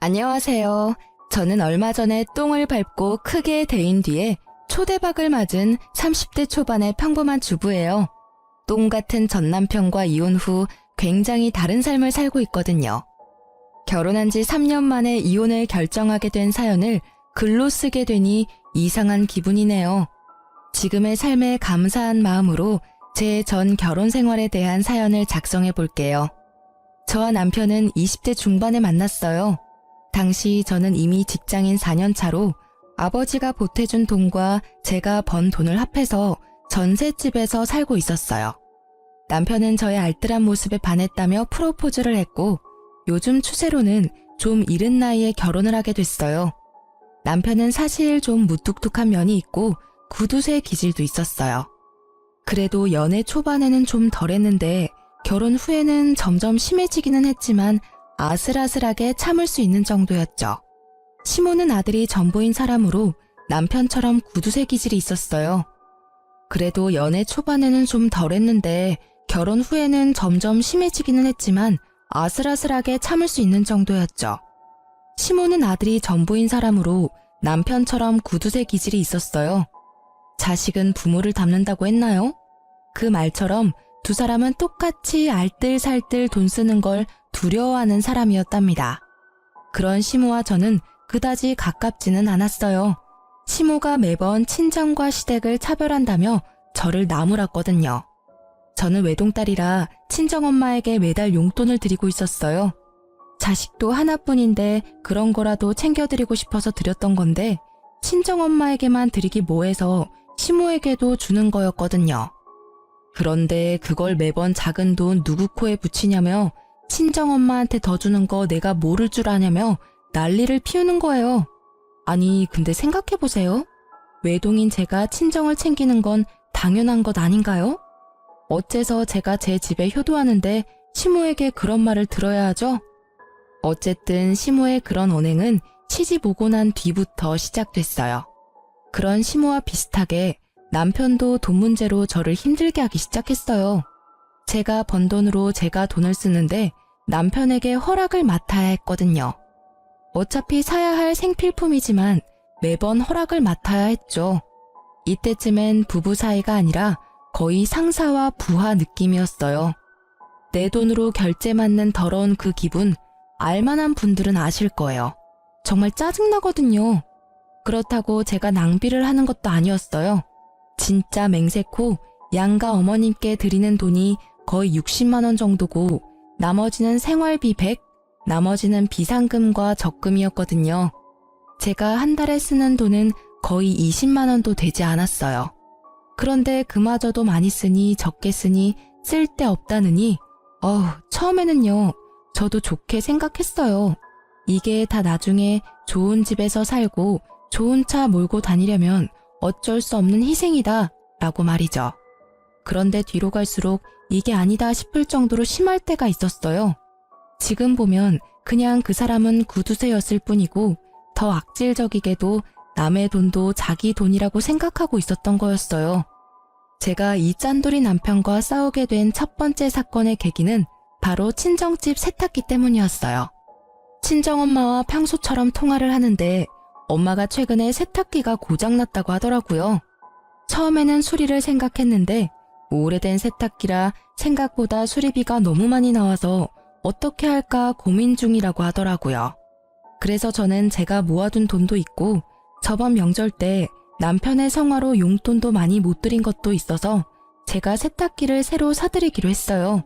안녕하세요. 저는 얼마 전에 똥을 밟고 크게 데인 뒤에 초대박을 맞은 30대 초반의 평범한 주부예요. 똥 같은 전 남편과 이혼 후 굉장히 다른 삶을 살고 있거든요. 결혼한 지 3년 만에 이혼을 결정하게 된 사연을 글로 쓰게 되니 이상한 기분이네요. 지금의 삶에 감사한 마음으로 제 전 결혼 생활에 대한 사연을 작성해 볼게요. 저와 남편은 20대 중반에 만났어요. 당시 저는 이미 직장인 4년 차로 아버지가 보태준 돈과 제가 번 돈을 합해서 전셋집에서 살고 있었어요. 남편은 저의 알뜰한 모습에 반했다며 프로포즈를 했고 요즘 추세로는 좀 이른 나이에 결혼을 하게 됐어요. 남편은 사실 좀 무뚝뚝한 면이 있고 구두쇠 기질도 있었어요. 그래도 연애 초반에는 좀 덜했는데 결혼 후에는 점점 심해지기는 했지만 아슬아슬하게 참을 수 있는 정도였죠. 시모는 아들이 전부인 사람으로 남편처럼 구두쇠 기질이 있었어요. 그래도 연애 초반에는 좀 덜했는데 결혼 후에는 점점 심해지기는 했지만 아슬아슬하게 참을 수 있는 정도였죠. 시모는 아들이 전부인 사람으로 남편처럼 구두쇠 기질이 있었어요. 자식은 부모를 닮는다고 했나요? 그 말처럼 두 사람은 똑같이 알뜰살뜰 돈 쓰는 걸 두려워하는 사람이었답니다. 그런 시모와 저는 그다지 가깝지는 않았어요. 시모가 매번 친정과 시댁을 차별한다며 저를 나무랐거든요. 저는 외동딸이라 친정엄마에게 매달 용돈을 드리고 있었어요. 자식도 하나뿐인데 그런 거라도 챙겨드리고 싶어서 드렸던 건데 친정엄마에게만 드리기 뭐해서 시모에게도 주는 거였거든요. 그런데 그걸 매번 작은 돈 누구 코에 붙이냐며 친정엄마한테 더 주는 거 내가 모를 줄 아냐며 난리를 피우는 거예요. 아니 근데 생각해보세요. 외동인 제가 친정을 챙기는 건 당연한 것 아닌가요? 어째서 제가 제 집에 효도하는데 시모에게 그런 말을 들어야 하죠? 어쨌든 시모의 그런 언행은 시집 오고 난 뒤부터 시작됐어요. 그런 시모와 비슷하게 남편도 돈 문제로 저를 힘들게 하기 시작했어요. 제가 번 돈으로 제가 돈을 쓰는데 남편에게 허락을 맡아야 했거든요. 어차피 사야 할 생필품이지만 매번 허락을 맡아야 했죠. 이때쯤엔 부부 사이가 아니라 거의 상사와 부하 느낌이었어요. 내 돈으로 결제 맞는 더러운 그 기분 알만한 분들은 아실 거예요. 정말 짜증나거든요. 그렇다고 제가 낭비를 하는 것도 아니었어요. 진짜 맹세코 양가 어머님께 드리는 돈이 거의 60만 원 정도고 나머지는 생활비 100, 나머지는 비상금과 적금이었거든요. 제가 한 달에 쓰는 돈은 거의 20만 원도 되지 않았어요. 그런데 그마저도 많이 쓰니 적게 쓰니 쓸데없다느니 처음에는요. 저도 좋게 생각했어요. 이게 다 나중에 좋은 집에서 살고 좋은 차 몰고 다니려면 어쩔 수 없는 희생이다 라고 말이죠. 그런데 뒤로 갈수록 이게 아니다 싶을 정도로 심할 때가 있었어요. 지금 보면 그냥 그 사람은 구두쇠였을 뿐이고 더 악질적이게도 남의 돈도 자기 돈이라고 생각하고 있었던 거였어요. 제가 이 짠돌이 남편과 싸우게 된 첫 번째 사건의 계기는 바로 친정집 세탁기 때문이었어요. 친정엄마와 평소처럼 통화를 하는데 엄마가 최근에 세탁기가 고장났다고 하더라고요. 처음에는 수리를 생각했는데 오래된 세탁기라 생각보다 수리비가 너무 많이 나와서 어떻게 할까 고민 중이라고 하더라고요. 그래서 저는 제가 모아둔 돈도 있고 저번 명절 때 남편의 성화로 용돈도 많이 못 드린 것도 있어서 제가 세탁기를 새로 사드리기로 했어요.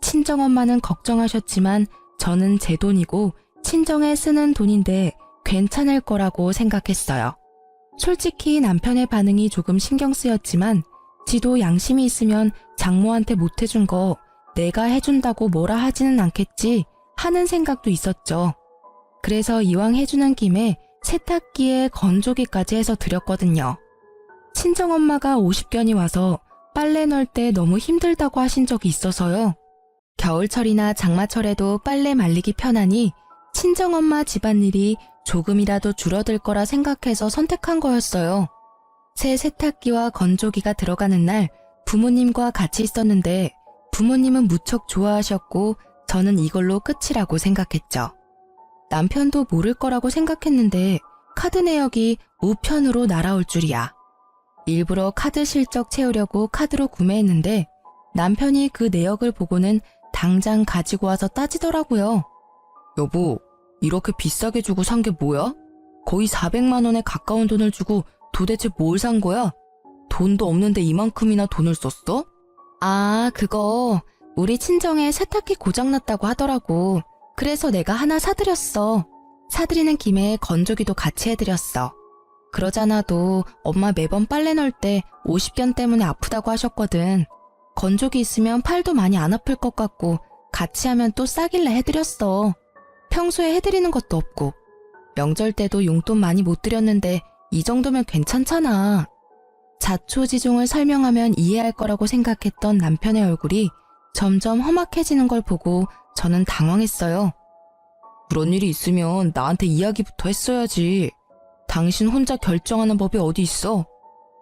친정엄마는 걱정하셨지만 저는 제 돈이고 친정에 쓰는 돈인데 괜찮을 거라고 생각했어요. 솔직히 남편의 반응이 조금 신경 쓰였지만 지도 양심이 있으면 장모한테 못 해준 거 내가 해준다고 뭐라 하지는 않겠지 하는 생각도 있었죠. 그래서 이왕 해주는 김에 세탁기에 건조기까지 해서 드렸거든요. 친정엄마가 50견이 와서 빨래 넣을 때 너무 힘들다고 하신 적이 있어서요. 겨울철이나 장마철에도 빨래 말리기 편하니 친정엄마 집안일이 조금이라도 줄어들 거라 생각해서 선택한 거였어요. 새 세탁기와 건조기가 들어가는 날 부모님과 같이 있었는데 부모님은 무척 좋아하셨고 저는 이걸로 끝이라고 생각했죠. 남편도 모를 거라고 생각했는데 카드 내역이 우편으로 날아올 줄이야. 일부러 카드 실적 채우려고 카드로 구매했는데 남편이 그 내역을 보고는 당장 가지고 와서 따지더라고요. 여보, 이렇게 비싸게 주고 산 게 뭐야? 거의 400만 원에 가까운 돈을 주고 도대체 뭘 산 거야? 돈도 없는데 이만큼이나 돈을 썼어? 아, 그거 우리 친정에 세탁기 고장났다고 하더라고. 그래서 내가 하나 사드렸어. 사드리는 김에 건조기도 같이 해드렸어. 그러잖아도 엄마 매번 빨래 넣을 때 오십견 때문에 아프다고 하셨거든. 건조기 있으면 팔도 많이 안 아플 것 같고 같이 하면 또 싸길래 해드렸어. 평소에 해드리는 것도 없고. 명절 때도 용돈 많이 못 드렸는데 이 정도면 괜찮잖아. 자초지종을 설명하면 이해할 거라고 생각했던 남편의 얼굴이 점점 험악해지는 걸 보고 저는 당황했어요. 그런 일이 있으면 나한테 이야기부터 했어야지. 당신 혼자 결정하는 법이 어디 있어?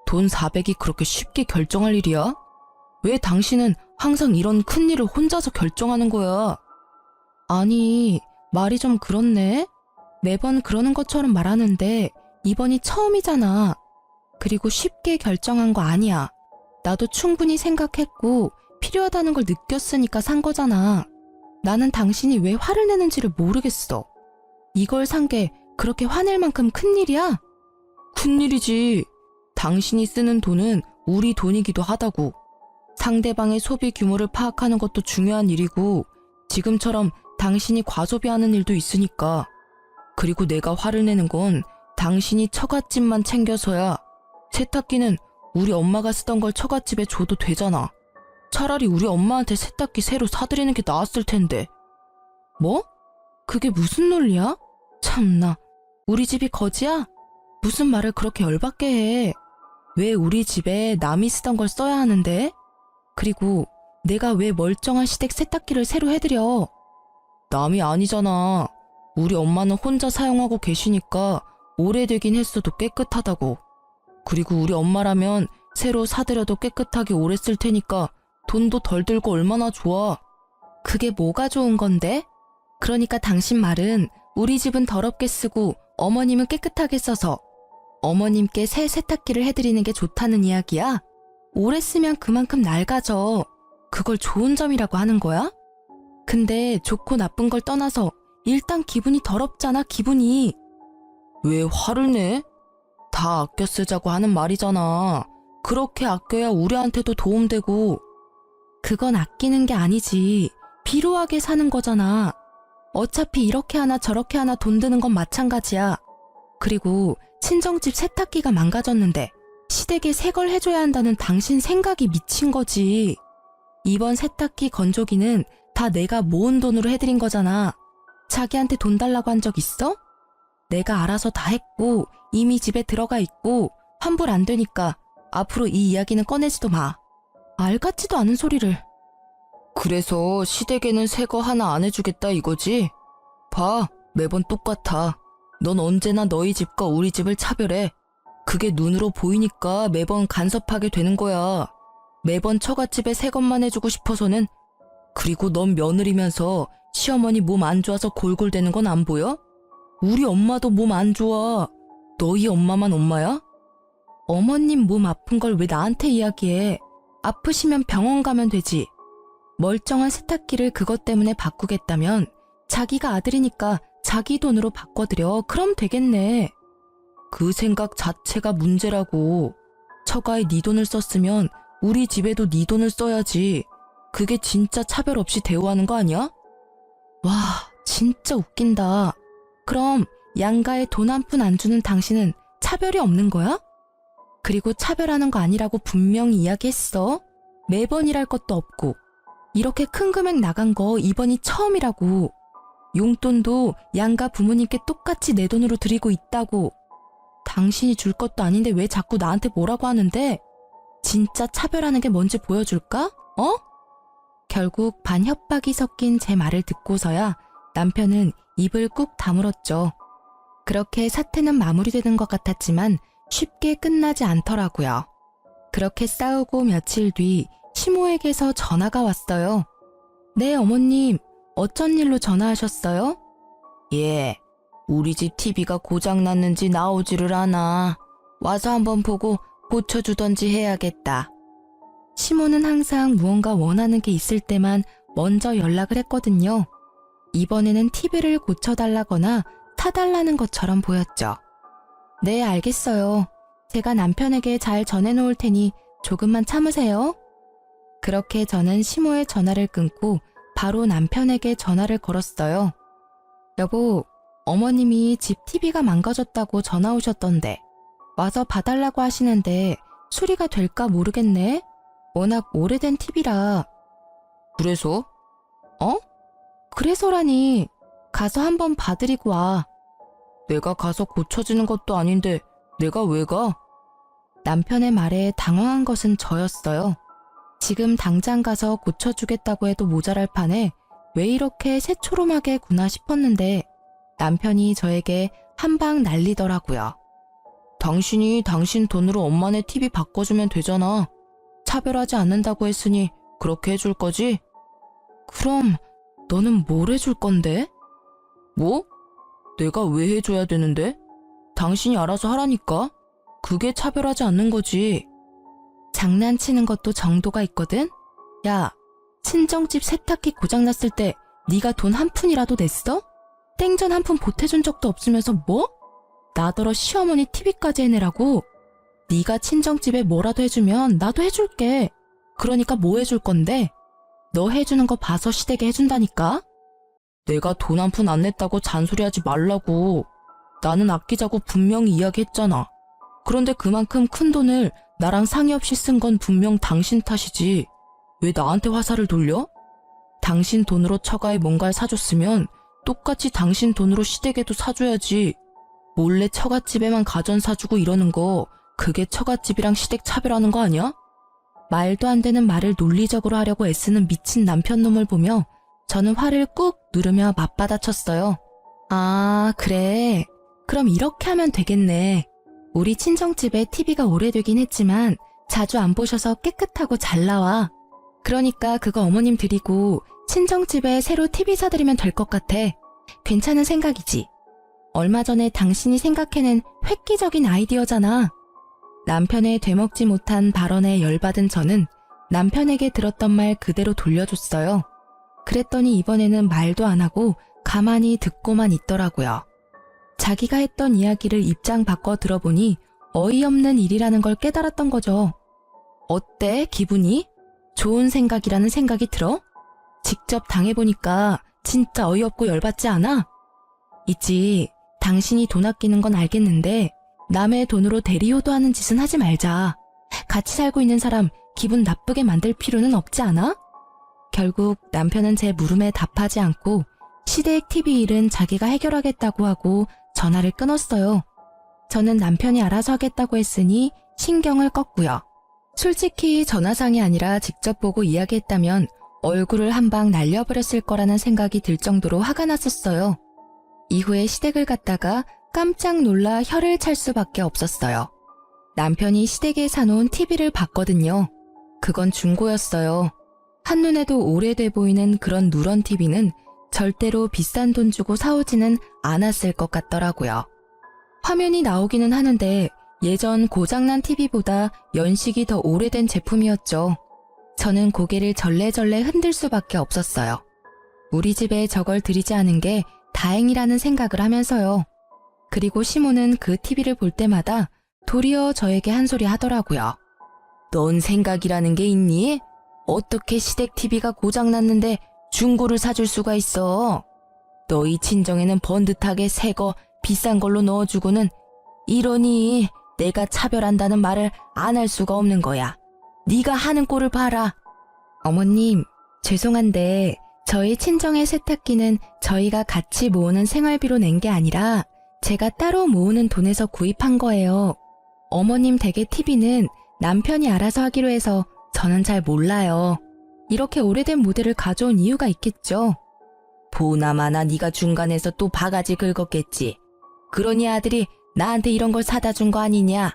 돈 400이 그렇게 쉽게 결정할 일이야? 왜 당신은 항상 이런 큰일을 혼자서 결정하는 거야? 아니, 말이 좀 그렇네? 매번 그러는 것처럼 말하는데 이번이 처음이잖아. 그리고 쉽게 결정한 거 아니야. 나도 충분히 생각했고 필요하다는 걸 느꼈으니까 산 거잖아. 나는 당신이 왜 화를 내는지를 모르겠어. 이걸 산 게 그렇게 화낼 만큼 큰일이야? 큰일이지. 당신이 쓰는 돈은 우리 돈이기도 하다고. 상대방의 소비 규모를 파악하는 것도 중요한 일이고 지금처럼 당신이 과소비하는 일도 있으니까. 그리고 내가 화를 내는 건 당신이 처갓집만 챙겨서야. 세탁기는 우리 엄마가 쓰던 걸 처갓집에 줘도 되잖아. 차라리 우리 엄마한테 세탁기 새로 사드리는 게 나았을 텐데. 뭐? 그게 무슨 논리야? 참나, 우리 집이 거지야? 무슨 말을 그렇게 열받게 해. 왜 우리 집에 남이 쓰던 걸 써야 하는데? 그리고 내가 왜 멀쩡한 시댁 세탁기를 새로 해드려? 남이 아니잖아. 우리 엄마는 혼자 사용하고 계시니까 오래되긴 했어도 깨끗하다고. 그리고 우리 엄마라면 새로 사드려도 깨끗하게 오래 쓸 테니까 돈도 덜 들고 얼마나 좋아. 그게 뭐가 좋은 건데? 그러니까 당신 말은 우리 집은 더럽게 쓰고 어머님은 깨끗하게 써서 어머님께 새 세탁기를 해드리는 게 좋다는 이야기야? 오래 쓰면 그만큼 낡아져. 그걸 좋은 점이라고 하는 거야? 근데 좋고 나쁜 걸 떠나서 일단 기분이 더럽잖아, 기분이. 왜 화를 내? 다 아껴 쓰자고 하는 말이잖아. 그렇게 아껴야 우리한테도 도움되고. 그건 아끼는 게 아니지. 비루하게 사는 거잖아. 어차피 이렇게 하나 저렇게 하나 돈 드는 건 마찬가지야. 그리고 친정집 세탁기가 망가졌는데 시댁에 새 걸 해줘야 한다는 당신 생각이 미친 거지. 이번 세탁기 건조기는 다 내가 모은 돈으로 해드린 거잖아. 자기한테 돈 달라고 한 적 있어? 내가 알아서 다 했고 이미 집에 들어가 있고 환불 안 되니까 앞으로 이 이야기는 꺼내지도 마. 알 같지도 않은 소리를. 그래서 시댁에는 새 거 하나 안 해주겠다 이거지? 봐, 매번 똑같아. 넌 언제나 너희 집과 우리 집을 차별해. 그게 눈으로 보이니까 매번 간섭하게 되는 거야. 매번 처갓집에 새 것만 해주고 싶어서는. 그리고 넌 며느리면서 시어머니 몸 안 좋아서 골골대는 건 안 보여? 우리 엄마도 몸 안 좋아. 너희 엄마만 엄마야? 어머님 몸 아픈 걸 왜 나한테 이야기해? 아프시면 병원 가면 되지. 멀쩡한 세탁기를 그것 때문에 바꾸겠다면 자기가 아들이니까 자기 돈으로 바꿔드려. 그럼 되겠네. 그 생각 자체가 문제라고. 처가에 네 돈을 썼으면 우리 집에도 네 돈을 써야지. 그게 진짜 차별 없이 대우하는 거 아니야? 와, 진짜 웃긴다. 그럼 양가에 돈 한 푼 안 주는 당신은 차별이 없는 거야? 그리고 차별하는 거 아니라고 분명히 이야기했어. 매번 일할 것도 없고. 이렇게 큰 금액 나간 거 이번이 처음이라고. 용돈도 양가 부모님께 똑같이 내 돈으로 드리고 있다고. 당신이 줄 것도 아닌데 왜 자꾸 나한테 뭐라고 하는데? 진짜 차별하는 게 뭔지 보여줄까? 어? 결국 반 협박이 섞인 제 말을 듣고서야 남편은 입을 꾹 다물었죠. 그렇게 사태는 마무리되는 것 같았지만 쉽게 끝나지 않더라고요. 그렇게 싸우고 며칠 뒤 시모에게서 전화가 왔어요. 네, 어머님. 어쩐 일로 전화하셨어요? 얘, 우리 집 TV가 고장났는지 나오지를 않아. 와서 한번 보고 고쳐주던지 해야겠다. 시모는 항상 무언가 원하는 게 있을 때만 먼저 연락을 했거든요. 이번에는 TV를 고쳐달라거나 사달라는 것처럼 보였죠. 네, 알겠어요. 제가 남편에게 잘 전해놓을 테니 조금만 참으세요. 그렇게 저는 시모의 전화를 끊고 바로 남편에게 전화를 걸었어요. 여보, 어머님이 집 TV가 망가졌다고 전화 오셨던데 와서 봐달라고 하시는데 수리가 될까 모르겠네. 워낙 오래된 TV라. 그래서? 그래서라니. 가서 한번 봐드리고 와. 내가 가서 고쳐주는 것도 아닌데 내가 왜 가? 남편의 말에 당황한 것은 저였어요. 지금 당장 가서 고쳐주겠다고 해도 모자랄 판에 왜 이렇게 새초롬하게 구나 싶었는데 남편이 저에게 한방 날리더라고요. 당신이 당신 돈으로 엄마네 TV 바꿔주면 되잖아. 차별하지 않는다고 했으니 그렇게 해줄 거지? 그럼 너는 뭘 해줄 건데? 뭐? 내가 왜 해줘야 되는데? 당신이 알아서 하라니까? 그게 차별하지 않는 거지. 장난치는 것도 정도가 있거든? 야, 친정집 세탁기 고장났을 때 네가 돈 한 푼이라도 냈어? 땡전 한 푼 보태준 적도 없으면서 뭐? 나더러 시어머니 TV까지 해내라고? 네가 친정집에 뭐라도 해주면 나도 해줄게. 그러니까 뭐 해줄 건데? 너 해주는 거 봐서 시댁에 해준다니까? 내가 돈 한 푼 안 냈다고 잔소리하지 말라고. 나는 아끼자고 분명히 이야기했잖아. 그런데 그만큼 큰 돈을 나랑 상의 없이 쓴 건 분명 당신 탓이지. 왜 나한테 화살을 돌려? 당신 돈으로 처가에 뭔가를 사줬으면 똑같이 당신 돈으로 시댁에도 사줘야지. 몰래 처갓집에만 가전 사주고 이러는 거 그게 처갓집이랑 시댁 차별하는 거 아니야? 말도 안 되는 말을 논리적으로 하려고 애쓰는 미친 남편 놈을 보며 저는 화를 꾹 누르며 맞받아쳤어요. 아, 그래. 그럼 이렇게 하면 되겠네. 우리 친정집에 TV가 오래되긴 했지만 자주 안 보셔서 깨끗하고 잘 나와. 그러니까 그거 어머님 드리고 친정집에 새로 TV 사드리면 될 것 같아. 괜찮은 생각이지. 얼마 전에 당신이 생각해낸 획기적인 아이디어잖아. 남편의 되먹지 못한 발언에 열받은 저는 남편에게 들었던 말 그대로 돌려줬어요. 그랬더니 이번에는 말도 안 하고 가만히 듣고만 있더라고요. 자기가 했던 이야기를 입장 바꿔 들어보니 어이없는 일이라는 걸 깨달았던 거죠. 어때, 기분이? 좋은 생각이라는 생각이 들어? 직접 당해보니까 진짜 어이없고 열받지 않아? 있지, 당신이 돈 아끼는 건 알겠는데 남의 돈으로 대리효도하는 짓은 하지 말자. 같이 살고 있는 사람 기분 나쁘게 만들 필요는 없지 않아? 결국 남편은 제 물음에 답하지 않고 시댁 TV 일은 자기가 해결하겠다고 하고 전화를 끊었어요. 저는 남편이 알아서 하겠다고 했으니 신경을 껐고요. 솔직히 전화상이 아니라 직접 보고 이야기했다면 얼굴을 한 방 날려버렸을 거라는 생각이 들 정도로 화가 났었어요. 이후에 시댁을 갔다가 깜짝 놀라 혀를 찰 수밖에 없었어요. 남편이 시댁에 사놓은 TV를 봤거든요. 그건 중고였어요. 한눈에도 오래돼 보이는 그런 누런 TV는 절대로 비싼 돈 주고 사오지는 않았을 것 같더라고요. 화면이 나오기는 하는데 예전 고장난 TV보다 연식이 더 오래된 제품이었죠. 저는 고개를 절레절레 흔들 수밖에 없었어요. 우리 집에 저걸 들이지 않은 게 다행이라는 생각을 하면서요. 그리고 시모는 그 TV를 볼 때마다 도리어 저에게 한 소리 하더라고요. 넌 생각이라는 게 있니? 어떻게 시댁 TV가 고장났는데 중고를 사줄 수가 있어? 너희 친정에는 번듯하게 새거 비싼 걸로 넣어주고는 이러니 내가 차별한다는 말을 안 할 수가 없는 거야. 네가 하는 꼴을 봐라. 어머님, 죄송한데 저희 친정의 세탁기는 저희가 같이 모으는 생활비로 낸 게 아니라 제가 따로 모으는 돈에서 구입한 거예요. 어머님 댁의 TV는 남편이 알아서 하기로 해서 저는 잘 몰라요. 이렇게 오래된 모델을 가져온 이유가 있겠죠. 보나마나 네가 중간에서 또 바가지 긁었겠지. 그러니 아들이 나한테 이런 걸 사다 준 거 아니냐.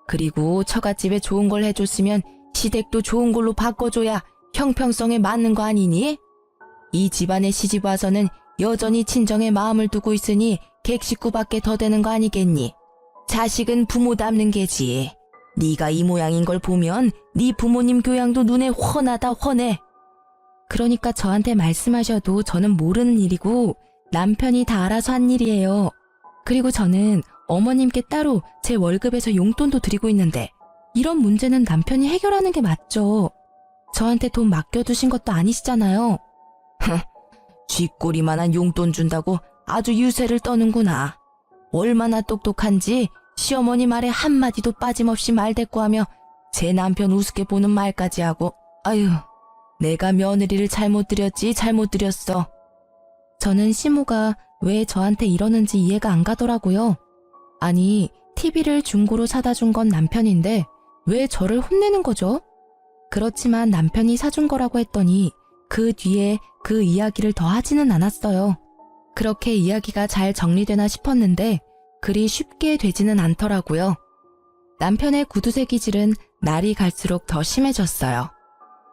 그리고 처갓집에 좋은 걸 해줬으면 시댁도 좋은 걸로 바꿔줘야 형평성에 맞는 거 아니니? 이 집안에 시집 와서는 여전히 친정에 마음을 두고 있으니 객식구밖에 더 되는 거 아니겠니? 자식은 부모 닮는 게지. 네가 이 모양인 걸 보면 네 부모님 교양도 눈에 훤하다 훤해. 그러니까 저한테 말씀하셔도 저는 모르는 일이고 남편이 다 알아서 한 일이에요. 그리고 저는 어머님께 따로 제 월급에서 용돈도 드리고 있는데 이런 문제는 남편이 해결하는 게 맞죠. 저한테 돈 맡겨두신 것도 아니시잖아요. 쥐꼬리만한 용돈 준다고 아주 유세를 떠는구나. 얼마나 똑똑한지 시어머니 말에 한마디도 빠짐없이 말대꾸하며 제 남편 우습게 보는 말까지 하고. 아유, 내가 며느리를 잘못 들였지 잘못 들였어. 저는 시모가 왜 저한테 이러는지 이해가 안 가더라고요. 아니, TV를 중고로 사다 준 건 남편인데 왜 저를 혼내는 거죠? 그렇지만 남편이 사준 거라고 했더니 그 뒤에 그 이야기를 더 하지는 않았어요. 그렇게 이야기가 잘 정리되나 싶었는데 그리 쉽게 되지는 않더라고요. 남편의 구두쇠 기질은 날이 갈수록 더 심해졌어요.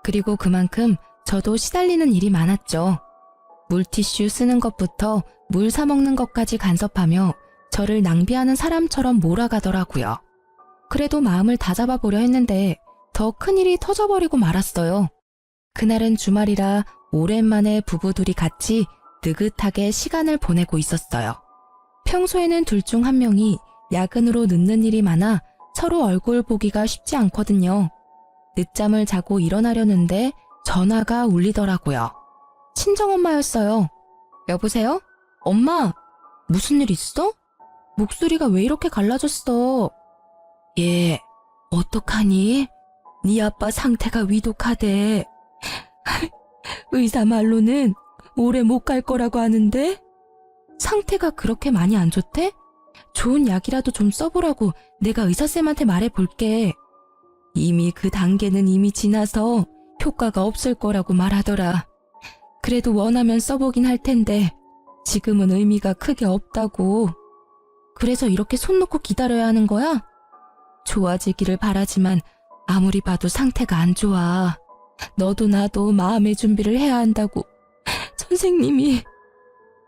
그리고 그만큼 저도 시달리는 일이 많았죠. 물티슈 쓰는 것부터 물 사 먹는 것까지 간섭하며 저를 낭비하는 사람처럼 몰아가더라고요. 그래도 마음을 다잡아보려 했는데 더 큰일이 터져버리고 말았어요. 그날은 주말이라 오랜만에 부부 둘이 같이 느긋하게 시간을 보내고 있었어요. 평소에는 둘 중 한 명이 야근으로 늦는 일이 많아 서로 얼굴 보기가 쉽지 않거든요. 늦잠을 자고 일어나려는데 전화가 울리더라고요. 친정엄마였어요. 여보세요? 엄마, 무슨 일 있어? 목소리가 왜 이렇게 갈라졌어? 얘, 어떡하니? 네 아빠 상태가 위독하대. 의사 말로는 오래 못 갈 거라고 하는데? 상태가 그렇게 많이 안 좋대? 좋은 약이라도 좀 써보라고 내가 의사쌤한테 말해볼게. 이미 그 단계는 이미 지나서 효과가 없을 거라고 말하더라. 그래도 원하면 써보긴 할 텐데 지금은 의미가 크게 없다고. 그래서 이렇게 손 놓고 기다려야 하는 거야? 좋아지기를 바라지만 아무리 봐도 상태가 안 좋아. 너도 나도 마음의 준비를 해야 한다고 선생님이.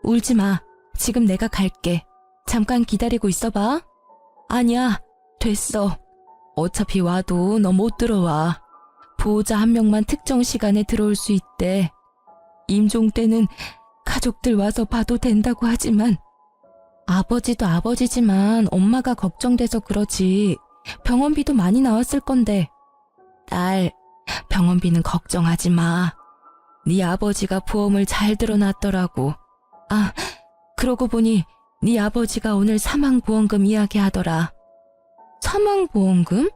울지 마. 지금 내가 갈게. 잠깐 기다리고 있어봐. 아니야, 됐어. 어차피 와도 너 못 들어와. 보호자 한 명만 특정 시간에 들어올 수 있대. 임종 때는 가족들 와서 봐도 된다고 하지만 아버지도 아버지지만 엄마가 걱정돼서 그러지. 병원비도 많이 나왔을 건데. 딸, 병원비는 걱정하지 마. 네 아버지가 보험을 잘 들어놨더라고. 아, 그러고 보니 네 아버지가 오늘 사망보험금 이야기하더라. 사망보험금?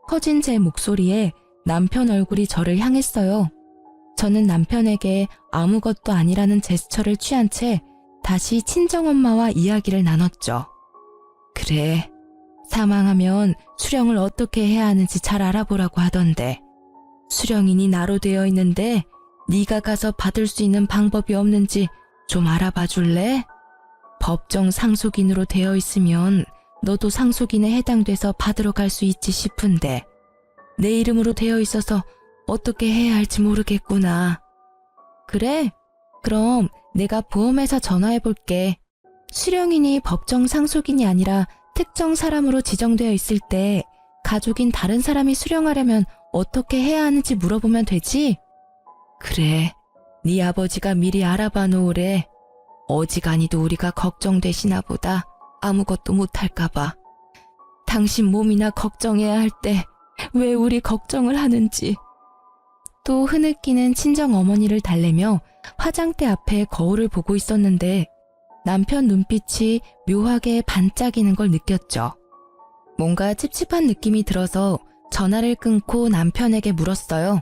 커진 제 목소리에 남편 얼굴이 저를 향했어요. 저는 남편에게 아무것도 아니라는 제스처를 취한 채 다시 친정엄마와 이야기를 나눴죠. 그래, 사망하면 수령을 어떻게 해야 하는지 잘 알아보라고 하던데. 수령인이 나로 되어 있는데 네가 가서 받을 수 있는 방법이 없는지 좀 알아봐 줄래? 법정 상속인으로 되어 있으면 너도 상속인에 해당돼서 받으러 갈 수 있지 싶은데 내 이름으로 되어 있어서 어떻게 해야 할지 모르겠구나. 그래? 그럼 내가 보험회사 전화해볼게. 수령인이 법정 상속인이 아니라 특정 사람으로 지정되어 있을 때 가족인 다른 사람이 수령하려면 어떻게 해야 하는지 물어보면 되지? 그래, 네 아버지가 미리 알아봐 놓으래. 어지간히도 우리가 걱정되시나 보다. 아무것도 못할까봐. 당신 몸이나 걱정해야 할 때 왜 우리 걱정을 하는지. 또 흐느끼는 친정어머니를 달래며 화장대 앞에 거울을 보고 있었는데 남편 눈빛이 묘하게 반짝이는 걸 느꼈죠. 뭔가 찝찝한 느낌이 들어서 전화를 끊고 남편에게 물었어요.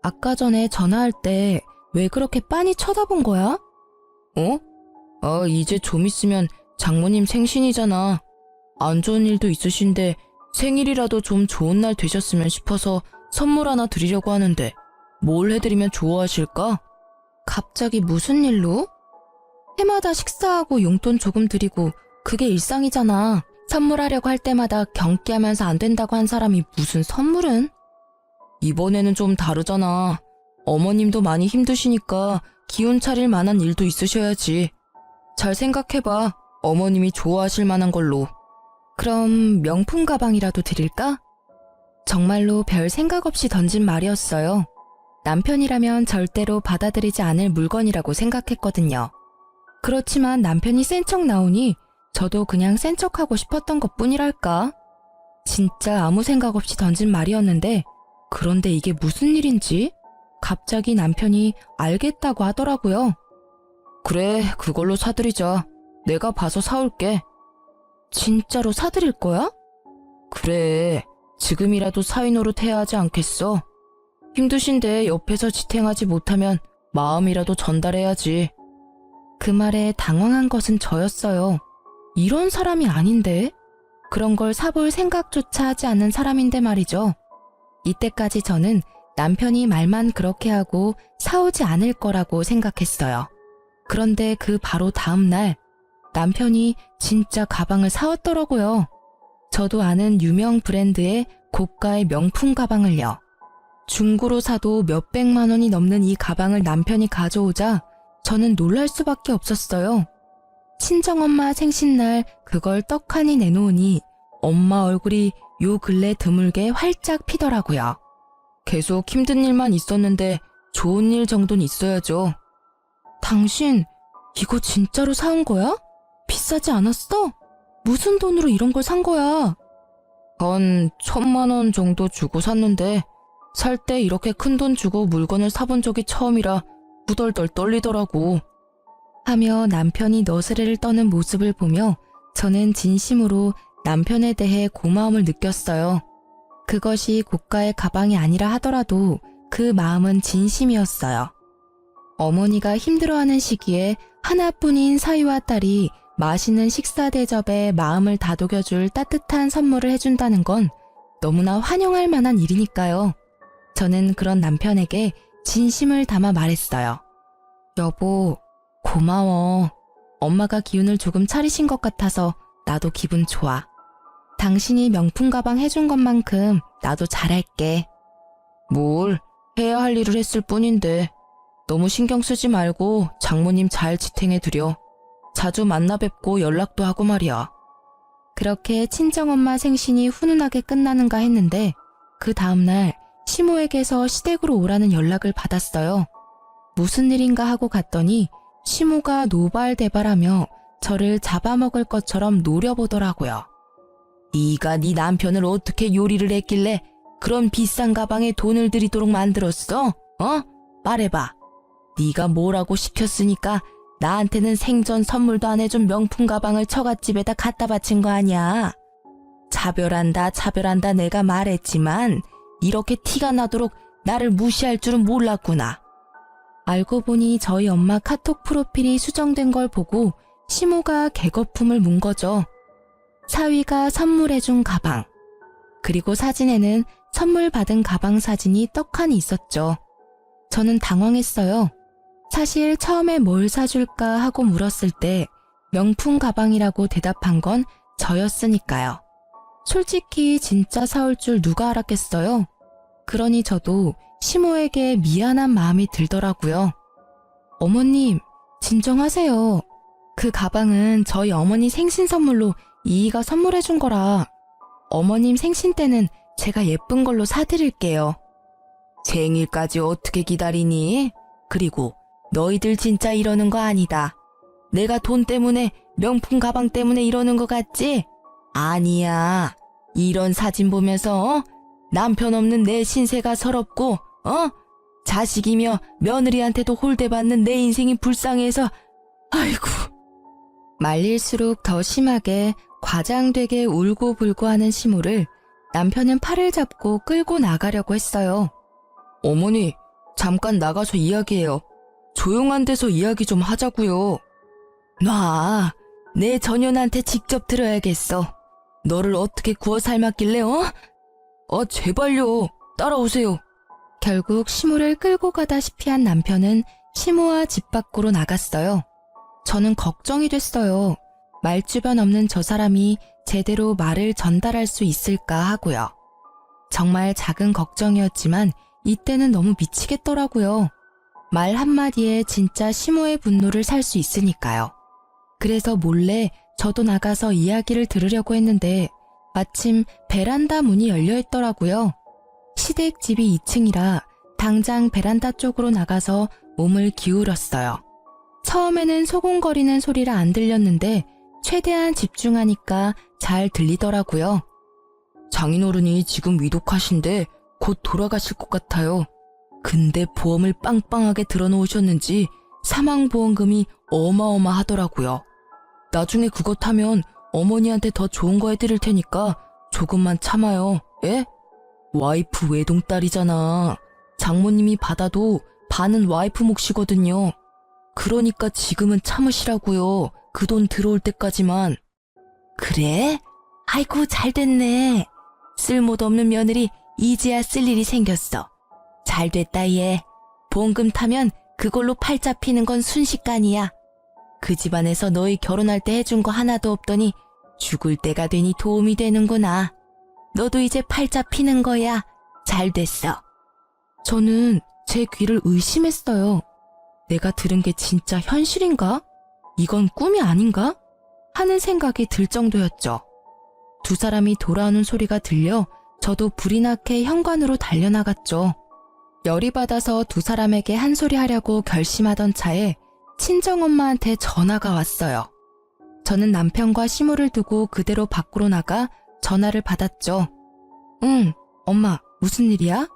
아까 전에 전화할 때 왜 그렇게 빤히 쳐다본 거야? 어? 이제 좀 있으면 장모님 생신이잖아. 안 좋은 일도 있으신데 생일이라도 좀 좋은 날 되셨으면 싶어서 선물 하나 드리려고 하는데 뭘 해드리면 좋아하실까? 갑자기 무슨 일로? 해마다 식사하고 용돈 조금 드리고 그게 일상이잖아. 선물하려고 할 때마다 경기하면서 안 된다고 한 사람이 무슨 선물은? 이번에는 좀 다르잖아. 어머님도 많이 힘드시니까 기운 차릴 만한 일도 있으셔야지. 잘 생각해봐. 어머님이 좋아하실 만한 걸로. 그럼 명품 가방이라도 드릴까? 정말로 별 생각 없이 던진 말이었어요. 남편이라면 절대로 받아들이지 않을 물건이라고 생각했거든요. 그렇지만 남편이 센 척 나오니 저도 그냥 센 척하고 싶었던 것뿐이랄까? 진짜 아무 생각 없이 던진 말이었는데 그런데 이게 무슨 일인지 갑자기 남편이 알겠다고 하더라고요. 그래, 그걸로 사드리자. 내가 봐서 사올게. 진짜로 사드릴 거야? 그래, 지금이라도 사위 노릇 해야 하지 않겠어? 힘드신데 옆에서 지탱하지 못하면 마음이라도 전달해야지. 그 말에 당황한 것은 저였어요. 이런 사람이 아닌데? 그런 걸 사볼 생각조차 하지 않는 사람인데 말이죠. 이때까지 저는 남편이 말만 그렇게 하고 사오지 않을 거라고 생각했어요. 그런데 그 바로 다음 날 남편이 진짜 가방을 사왔더라고요. 저도 아는 유명 브랜드의 고가의 명품 가방을요. 중고로 사도 몇백만 원이 넘는 이 가방을 남편이 가져오자 저는 놀랄 수밖에 없었어요. 친정엄마 생신날 그걸 떡하니 내놓으니 엄마 얼굴이 요 근래 드물게 활짝 피더라고요. 계속 힘든 일만 있었는데 좋은 일 정도는 있어야죠. 당신 이거 진짜로 사온 거야? 비싸지 않았어? 무슨 돈으로 이런 걸 산 거야? 한 1,000만 원 정도 주고 샀는데 살 때 이렇게 큰 돈 주고 물건을 사본 적이 처음이라 후덜덜 떨리더라고. 하며 남편이 너스레를 떠는 모습을 보며 저는 진심으로 남편에 대해 고마움을 느꼈어요. 그것이 고가의 가방이 아니라 하더라도 그 마음은 진심이었어요. 어머니가 힘들어하는 시기에 하나뿐인 사위와 딸이 맛있는 식사 대접에 마음을 다독여줄 따뜻한 선물을 해준다는 건 너무나 환영할 만한 일이니까요. 저는 그런 남편에게 진심을 담아 말했어요. 여보, 고마워. 엄마가 기운을 조금 차리신 것 같아서 나도 기분 좋아. 당신이 명품 가방 해준 것만큼 나도 잘할게. 뭘, 해야 할 일을 했을 뿐인데 너무 신경 쓰지 말고 장모님 잘 지탱해드려. 자주 만나 뵙고 연락도 하고 말이야. 그렇게 친정엄마 생신이 훈훈하게 끝나는가 했는데 그 다음날 시모에게서 시댁으로 오라는 연락을 받았어요. 무슨 일인가 하고 갔더니 시모가 노발대발하며 저를 잡아먹을 것처럼 노려보더라고요. 네가 네 남편을 어떻게 요리를 했길래 그런 비싼 가방에 돈을 들이도록 만들었어? 어? 말해봐. 네가 뭐라고 시켰으니까 나한테는 생전 선물도 안 해준 명품 가방을 처갓집에다 갖다 바친 거 아니야. 차별한다 내가 말했지만 이렇게 티가 나도록 나를 무시할 줄은 몰랐구나. 알고 보니 저희 엄마 카톡 프로필이 수정된 걸 보고 시모가 개거품을 문 거죠. 사위가 선물해준 가방. 그리고 사진에는 선물 받은 가방 사진이 떡하니 있었죠. 저는 당황했어요. 사실 처음에 뭘 사줄까 하고 물었을 때 명품 가방이라고 대답한 건 저였으니까요. 솔직히 진짜 사올 줄 누가 알았겠어요. 그러니 저도 시모에게 미안한 마음이 들더라고요. 어머님, 진정하세요. 그 가방은 저희 어머니 생신 선물로 이이가 선물해준 거라. 어머님 생신 때는 제가 예쁜 걸로 사드릴게요. 생일까지 어떻게 기다리니? 그리고 너희들 진짜 이러는 거 아니다. 내가 돈 때문에 명품 가방 때문에 이러는 거 같지? 아니야. 이런 사진 보면서 남편 없는 내 신세가 서럽고 자식이며 며느리한테도 홀대받는 내 인생이 불쌍해서 아이고. 말릴수록 더 심하게 과장되게 울고불고 하는 시모를 남편은 팔을 잡고 끌고 나가려고 했어요. 어머니, 잠깐 나가서 이야기해요. 조용한 데서 이야기 좀 하자고요. 놔, 내 전현한테 직접 들어야겠어. 너를 어떻게 구워 삶았길래 제발요. 따라오세요. 결국 시모를 끌고 가다시피 한 남편은 시모와 집 밖으로 나갔어요. 저는 걱정이 됐어요. 말주변 없는 저 사람이 제대로 말을 전달할 수 있을까 하고요. 정말 작은 걱정이었지만 이때는 너무 미치겠더라고요. 말 한마디에 진짜 시모의 분노를 살 수 있으니까요. 그래서 몰래 저도 나가서 이야기를 들으려고 했는데 마침 베란다 문이 열려 있더라고요. 시댁 집이 2층이라 당장 베란다 쪽으로 나가서 몸을 기울였어요. 처음에는 소곤거리는 소리라 안 들렸는데 최대한 집중하니까 잘 들리더라고요. 장인어른이 지금 위독하신데 곧 돌아가실 것 같아요. 근데 보험을 빵빵하게 들어놓으셨는지 사망보험금이 어마어마하더라고요. 나중에 그거 타면 어머니한테 더 좋은 거 해드릴 테니까 조금만 참아요. 예? 와이프 외동딸이잖아. 장모님이 받아도 반은 와이프 몫이거든요. 그러니까 지금은 참으시라고요. 그 돈 들어올 때까지만. 그래? 아이고 잘 됐네. 쓸모도 없는 며느리 이제야 쓸 일이 생겼어. 잘 됐다 얘. 보험금 타면 그걸로 팔자 피는 건 순식간이야. 그 집안에서 너희 결혼할 때 해준 거 하나도 없더니 죽을 때가 되니 도움이 되는구나. 너도 이제 팔자 피는 거야. 잘 됐어. 저는 제 귀를 의심했어요. 내가 들은 게 진짜 현실인가? 이건 꿈이 아닌가? 하는 생각이 들 정도였죠. 두 사람이 돌아오는 소리가 들려 저도 불이 나게 현관으로 달려나갔죠. 열이 받아서 두 사람에게 한 소리 하려고 결심하던 차에 친정엄마한테 전화가 왔어요. 저는 남편과 시모를 두고 그대로 밖으로 나가 전화를 받았죠. 응, 엄마, 무슨 일이야?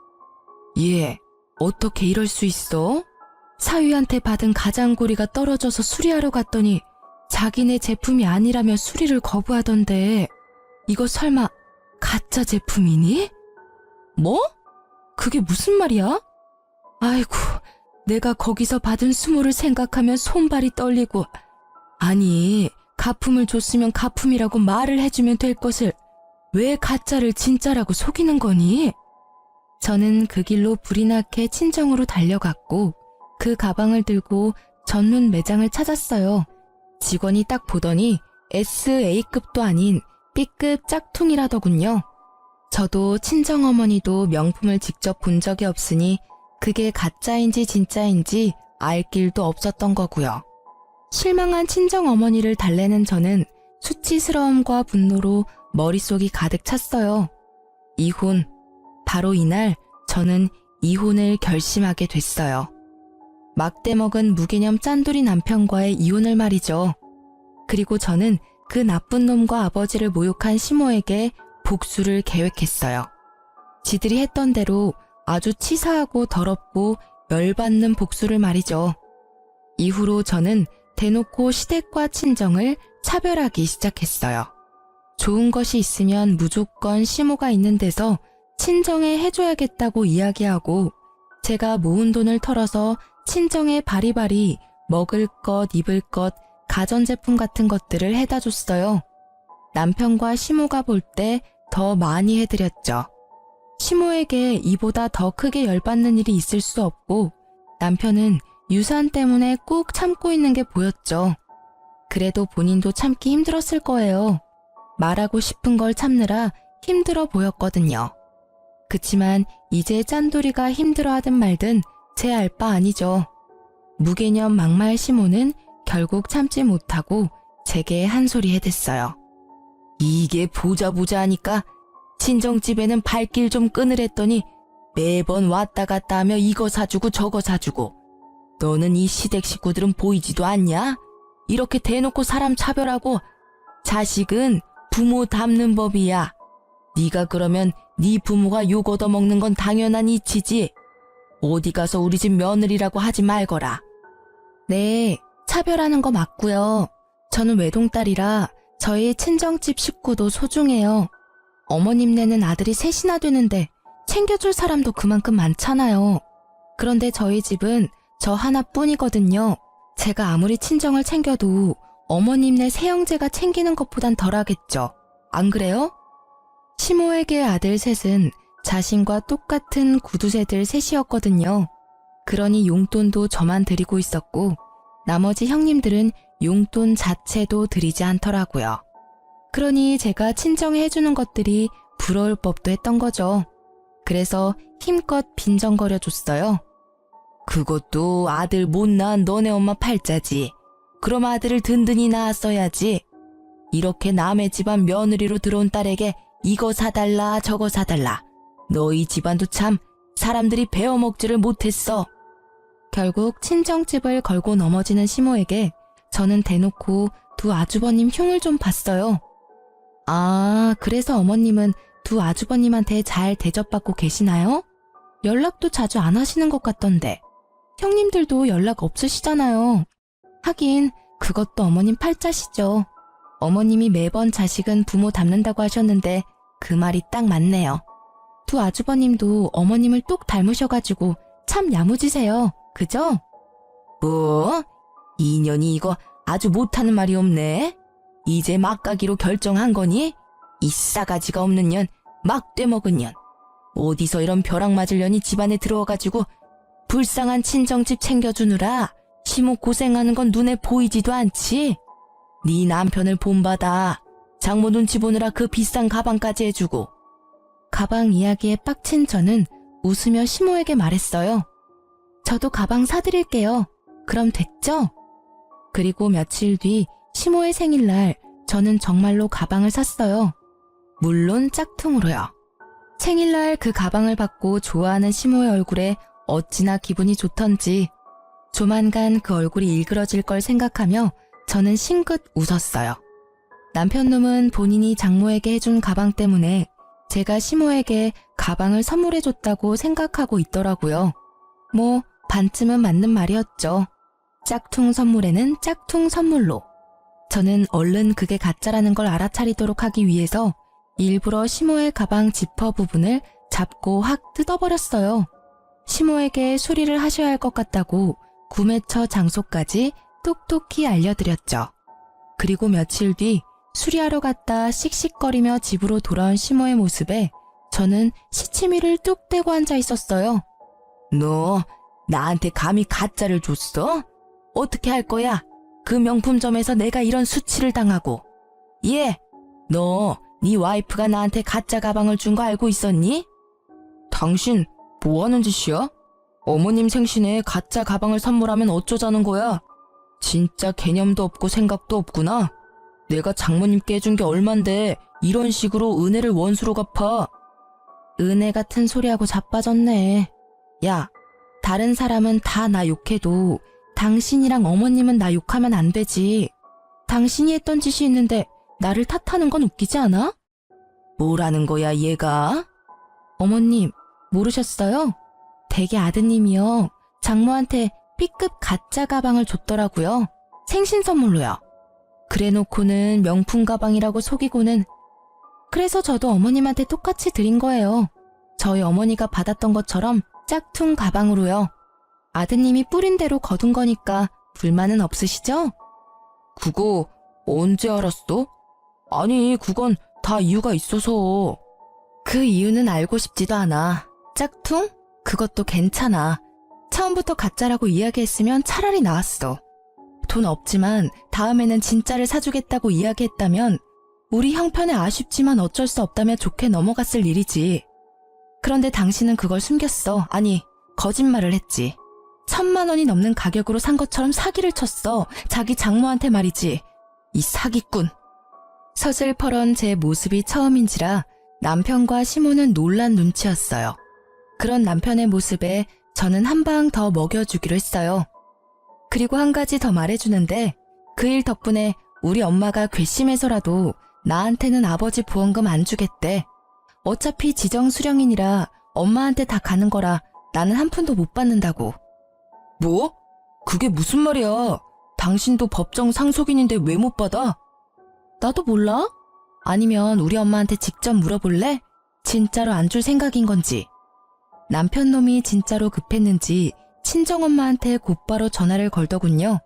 예, 어떻게 이럴 수 있어? 사위한테 받은 가장고리가 떨어져서 수리하러 갔더니 자기네 제품이 아니라며 수리를 거부하던데 이거 설마 가짜 제품이니? 뭐? 그게 무슨 말이야? 아이고, 내가 거기서 받은 수모를 생각하면 손발이 떨리고. 아니, 가품을 줬으면 가품이라고 말을 해주면 될 것을 왜 가짜를 진짜라고 속이는 거니? 저는 그 길로 불이 나게 친정으로 달려갔고 그 가방을 들고 전문 매장을 찾았어요. 직원이 딱 보더니 SA급도 아닌 B급 짝퉁이라더군요. 저도 친정어머니도 명품을 직접 본 적이 없으니 그게 가짜인지 진짜인지 알 길도 없었던 거고요. 실망한 친정어머니를 달래는 저는 수치스러움과 분노로 머릿속이 가득 찼어요. 이혼. 바로 이날 저는 이혼을 결심하게 됐어요. 막대 먹은 무개념 짠돌이 남편과의 이혼을 말이죠. 그리고 저는 그 나쁜 놈과 아버지를 모욕한 시모에게 복수를 계획했어요. 지들이 했던 대로 아주 치사하고 더럽고 열받는 복수를 말이죠. 이후로 저는 대놓고 시댁과 친정을 차별하기 시작했어요. 좋은 것이 있으면 무조건 시모가 있는 데서 친정에 해줘야겠다고 이야기하고 제가 모은 돈을 털어서 친정에 바리바리 먹을 것, 입을 것, 가전제품 같은 것들을 해다 줬어요. 남편과 시모가 볼 때 더 많이 해드렸죠. 시모에게 이보다 더 크게 열받는 일이 있을 수 없고 남편은 유산 때문에 꾹 참고 있는 게 보였죠. 그래도 본인도 참기 힘들었을 거예요. 말하고 싶은 걸 참느라 힘들어 보였거든요. 그치만 이제 짠돌이가 힘들어하든 말든 제 알 바 아니죠. 무개념 막말 시모는 결국 참지 못하고 제게 한 소리 해댔어요. 이게 보자 하니까 친정집에는 발길 좀 끊으랬더니 매번 왔다 갔다 하며 이거 사주고 저거 사주고. 너는 이 시댁 식구들은 보이지도 않냐? 이렇게 대놓고 사람 차별하고. 자식은 부모 닮는 법이야. 네가 그러면 네 부모가 욕 얻어먹는 건 당연한 이치지. 어디 가서 우리 집 며느리라고 하지 말거라. 네, 차별하는 거 맞고요. 저는 외동딸이라 저희 친정집 식구도 소중해요. 어머님네는 아들이 셋이나 되는데 챙겨줄 사람도 그만큼 많잖아요. 그런데 저희 집은 저 하나뿐이거든요. 제가 아무리 친정을 챙겨도 어머님네 새형제가 챙기는 것보단 덜하겠죠. 안 그래요? 시모에게 아들 셋은 자신과 똑같은 구두쇠들 셋이었거든요. 그러니 용돈도 저만 드리고 있었고 나머지 형님들은 용돈 자체도 드리지 않더라고요. 그러니 제가 친정에 해주는 것들이 부러울 법도 했던 거죠. 그래서 힘껏 빈정거려줬어요. 그것도 아들 못 낳은 너네 엄마 팔자지. 그럼 아들을 든든히 낳았어야지. 이렇게 남의 집안 며느리로 들어온 딸에게 이거 사달라 저거 사달라. 너희 집안도 참 사람들이 베어먹지를 못했어. 결국 친정집을 걸고 넘어지는 시모에게 저는 대놓고 두 아주버님 흉을 좀 봤어요. 아, 그래서 어머님은 두 아주버님한테 잘 대접받고 계시나요? 연락도 자주 안 하시는 것 같던데. 형님들도 연락 없으시잖아요. 하긴 그것도 어머님 팔자시죠. 어머님이 매번 자식은 부모 닮는다고 하셨는데 그 말이 딱 맞네요. 두 아주버님도 어머님을 똑 닮으셔가지고 참 야무지세요. 그죠? 뭐? 인연이 이거 아주 못하는 말이 없네. 이제 막가기로 결정한 거니? 이 싸가지가 없는 년, 막 떼먹은 년. 어디서 이런 벼락 맞을 년이 집안에 들어와가지고 불쌍한 친정집 챙겨주느라 시모 고생하는 건 눈에 보이지도 않지. 네 남편을 본받아. 장모 눈치 보느라 그 비싼 가방까지 해주고. 가방 이야기에 빡친 저는 웃으며 시모에게 말했어요. 저도 가방 사드릴게요. 그럼 됐죠? 그리고 며칠 뒤 시모의 생일날 저는 정말로 가방을 샀어요. 물론 짝퉁으로요. 생일날 그 가방을 받고 좋아하는 시모의 얼굴에 어찌나 기분이 좋던지 조만간 그 얼굴이 일그러질 걸 생각하며 저는 싱긋 웃었어요. 남편놈은 본인이 장모에게 해준 가방 때문에 제가 시모에게 가방을 선물해줬다고 생각하고 있더라고요. 뭐 반쯤은 맞는 말이었죠. 짝퉁 선물에는 짝퉁 선물로. 저는 얼른 그게 가짜라는 걸 알아차리도록 하기 위해서 일부러 시모의 가방 지퍼 부분을 잡고 확 뜯어버렸어요. 시모에게 수리를 하셔야 할 것 같다고 구매처 장소까지 톡톡히 알려드렸죠. 그리고 며칠 뒤 수리하러 갔다 씩씩거리며 집으로 돌아온 시모의 모습에 저는 시치미를 뚝 떼고 앉아 있었어요. 너 나한테 감히 가짜를 줬어? 어떻게 할 거야? 그 명품점에서 내가 이런 수치를 당하고. 예, 너 네 와이프가 나한테 가짜 가방을 준 거 알고 있었니? 당신 뭐 하는 짓이야? 어머님 생신에 가짜 가방을 선물하면 어쩌자는 거야? 진짜 개념도 없고 생각도 없구나. 내가 장모님께 해준 게 얼만데 이런 식으로 은혜를 원수로 갚아. 은혜 같은 소리하고 자빠졌네. 야, 다른 사람은 다 나 욕해도 당신이랑 어머님은 나 욕하면 안 되지. 당신이 했던 짓이 있는데 나를 탓하는 건 웃기지 않아? 뭐라는 거야 얘가? 어머님 모르셨어요? 댁의 아드님이요. 장모한테 B급 가짜 가방을 줬더라고요. 생신 선물로요. 그래놓고는 명품 가방이라고 속이고는. 그래서 저도 어머님한테 똑같이 드린 거예요. 저희 어머니가 받았던 것처럼 짝퉁 가방으로요. 아드님이 뿌린 대로 거둔 거니까 불만은 없으시죠? 그거 언제 알았어? 아니 그건 다 이유가 있어서. 그 이유는 알고 싶지도 않아. 짝퉁? 그것도 괜찮아. 처음부터 가짜라고 이야기했으면 차라리 나았어. 돈 없지만 다음에는 진짜를 사주겠다고 이야기했다면 우리 형편에 아쉽지만 어쩔 수 없다며 좋게 넘어갔을 일이지. 그런데 당신은 그걸 숨겼어. 아니, 거짓말을 했지. 1,000만 원이 넘는 가격으로 산 것처럼 사기를 쳤어. 자기 장모한테 말이지. 이 사기꾼. 서슬퍼런 제 모습이 처음인지라 남편과 시모는 놀란 눈치였어요. 그런 남편의 모습에 저는 한 방 더 먹여주기로 했어요. 그리고 한 가지 더 말해주는데 그 일 덕분에 우리 엄마가 괘씸해서라도 나한테는 아버지 보험금 안 주겠대. 어차피 지정수령인이라 엄마한테 다 가는 거라 나는 한 푼도 못 받는다고. 뭐? 그게 무슨 말이야? 당신도 법정 상속인인데 왜 못 받아? 나도 몰라? 아니면 우리 엄마한테 직접 물어볼래? 진짜로 안 줄 생각인 건지. 남편 놈이 진짜로 급했는지 친정엄마한테 곧바로 전화를 걸더군요.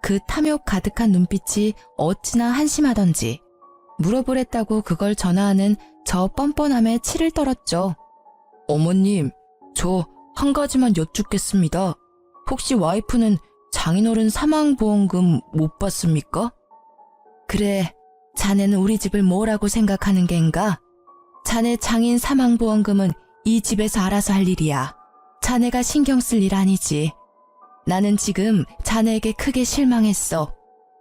그 탐욕 가득한 눈빛이 어찌나 한심하던지. 물어보랬다고 그걸 전화하는 저 뻔뻔함에 치를 떨었죠. 어머님, 저 한 가지만 여쭙겠습니다. 혹시 와이프는 장인어른 사망보험금 못 받습니까? 그래, 자네는 우리 집을 뭐라고 생각하는 겐가? 자네 장인 사망보험금은 이 집에서 알아서 할 일이야. 자네가 신경 쓸 일 아니지. 나는 지금 자네에게 크게 실망했어.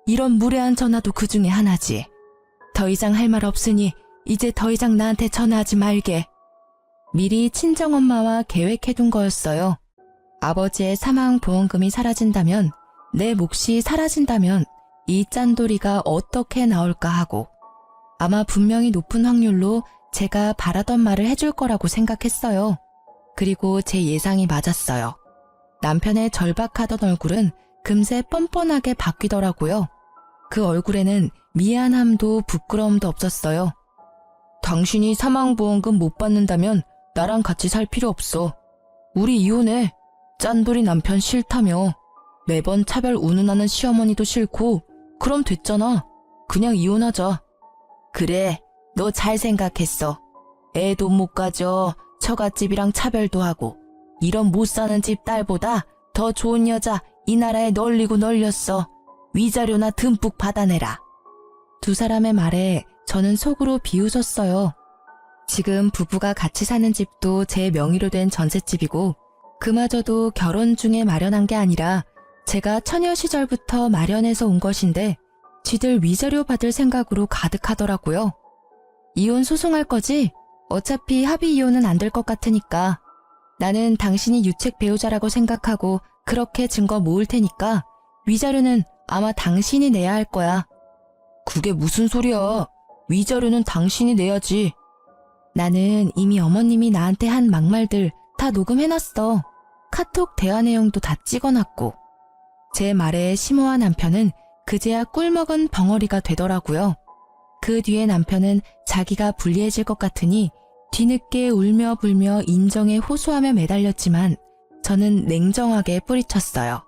이런 무례한 전화도 그 중에 하나지. 더 이상 할 말 없으니 이제 더 이상 나한테 전화하지 말게. 미리 친정엄마와 계획해둔 거였어요. 아버지의 사망보험금이 사라진다면, 내 몫이 사라진다면 이 짠돌이가 어떻게 나올까 하고, 아마 분명히 높은 확률로 제가 바라던 말을 해줄 거라고 생각했어요. 그리고 제 예상이 맞았어요. 남편의 절박하던 얼굴은 금세 뻔뻔하게 바뀌더라고요. 그 얼굴에는 미안함도 부끄러움도 없었어요. 당신이 사망보험금 못 받는다면 나랑 같이 살 필요 없어. 우리 이혼해. 짠돌이 남편 싫다며. 매번 차별 운운하는 시어머니도 싫고. 그럼 됐잖아. 그냥 이혼하자. 그래, 너 잘 생각했어. 애도 못 가져. 처갓집이랑 차별도 하고. 이런 못 사는 집 딸보다 더 좋은 여자 이 나라에 널리고 널렸어. 위자료나 듬뿍 받아내라. 두 사람의 말에 저는 속으로 비웃었어요. 지금 부부가 같이 사는 집도 제 명의로 된 전셋집이고, 그마저도 결혼 중에 마련한 게 아니라 제가 처녀 시절부터 마련해서 온 것인데, 쥐들 위자료 받을 생각으로 가득하더라고요. 이혼 소송할 거지? 어차피 합의 이혼은 안 될 것 같으니까. 나는 당신이 유책 배우자라고 생각하고 그렇게 증거 모을 테니까 위자료는 아마 당신이 내야 할 거야. 그게 무슨 소리야. 위자료는 당신이 내야지. 나는 이미 어머님이 나한테 한 막말들 다 녹음해놨어. 카톡 대화 내용도 다 찍어놨고. 제 말에 심오한 남편은 그제야 꿀먹은 벙어리가 되더라고요. 그 뒤에 남편은 자기가 불리해질 것 같으니 뒤늦게 울며 불며 인정에 호소하며 매달렸지만 저는 냉정하게 뿌리쳤어요.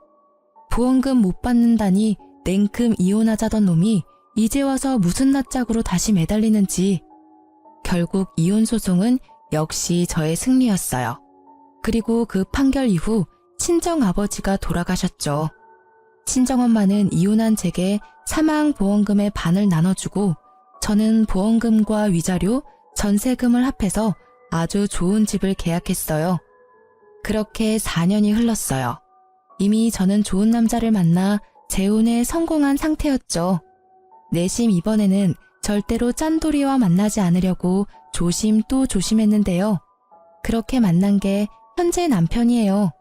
보험금 못 받는다니 냉큼 이혼하자던 놈이 이제 와서 무슨 낯짝으로 다시 매달리는지. 결국 이혼 소송은 역시 저의 승리였어요. 그리고 그 판결 이후 친정아버지가 돌아가셨죠. 친정엄마는 이혼한 제게 사망보험금의 반을 나눠주고 저는 보험금과 위자료, 전세금을 합해서 아주 좋은 집을 계약했어요. 그렇게 4년이 흘렀어요. 이미 저는 좋은 남자를 만나 재혼에 성공한 상태였죠. 내심 이번에는 절대로 짠돌이와 만나지 않으려고 조심 또 조심했는데요. 그렇게 만난 게 현재 남편이에요.